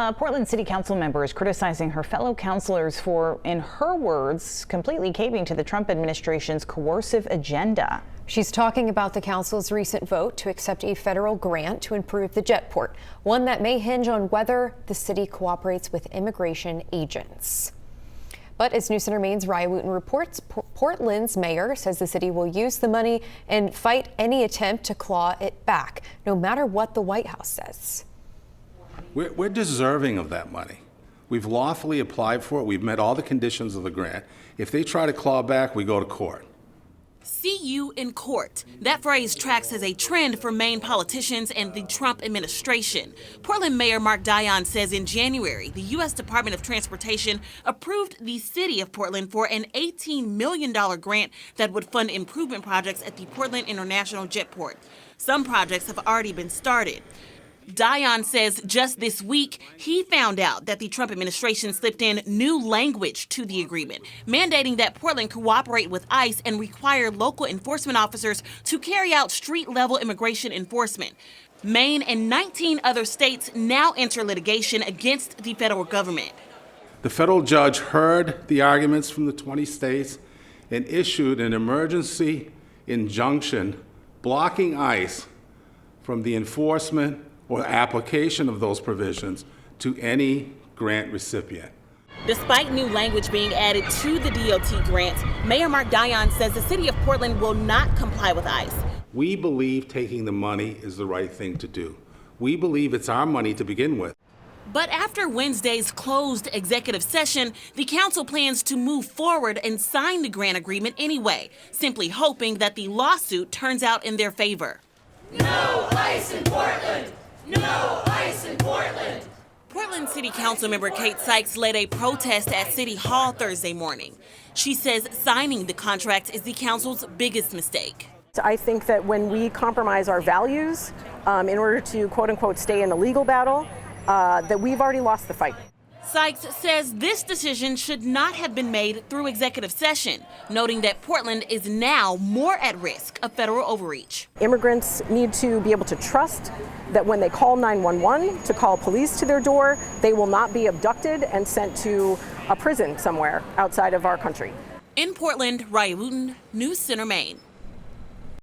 A Portland City Council member is criticizing her fellow councilors for, in her words, completely caving to the Trump administration's coercive agenda. She's talking about the council's recent vote to accept a federal grant to improve the jetport, one that may hinge on whether the city cooperates with immigration agents. But as News Center Maine's Raya Wooten reports, Portland's mayor says the city will use the money and fight any attempt to claw it back, no matter what the White House says. We're deserving of that money. We've lawfully applied for it. We've met all the conditions of the grant. If they try to claw back, we go to court. See you in court. That phrase tracks as a trend for Maine politicians and the Trump administration. Portland Mayor Mark Dion says in January, the U.S. Department of Transportation approved the city of Portland for an $18 million grant that would fund improvement projects at the Portland International Jetport. Some projects have already been started. Dion says just this week, he found out that the Trump administration slipped in new language to the agreement, mandating that Portland cooperate with ICE and require local enforcement officers to carry out street-level immigration enforcement. Maine and 19 other states now enter litigation against the federal government. The federal judge heard the arguments from the 20 states and issued an emergency injunction blocking ICE from the enforcement or application of those provisions to any grant recipient. Despite new language being added to the DOT grant, Mayor Mark Dion says the city of Portland will not comply with ICE. We believe taking the money is the right thing to do. We believe it's our money to begin with. But after Wednesday's closed executive session, the council plans to move forward and sign the grant agreement anyway, simply hoping that the lawsuit turns out in their favor. No ICE in Portland! No ICE in Portland! Portland City Council member Kate Sykes led a protest at City Hall Thursday morning. She says signing the contract is the council's biggest mistake. I think that when we compromise our values in order to, quote unquote, stay in the legal battle, that we've already lost the fight. Sykes says this decision should not have been made through executive session, noting that Portland is now more at risk of federal overreach. Immigrants need to be able to trust that when they call 911 to call police to their door, they will not be abducted and sent to a prison somewhere outside of our country. In Portland, Raya Wooten, News Center, Maine.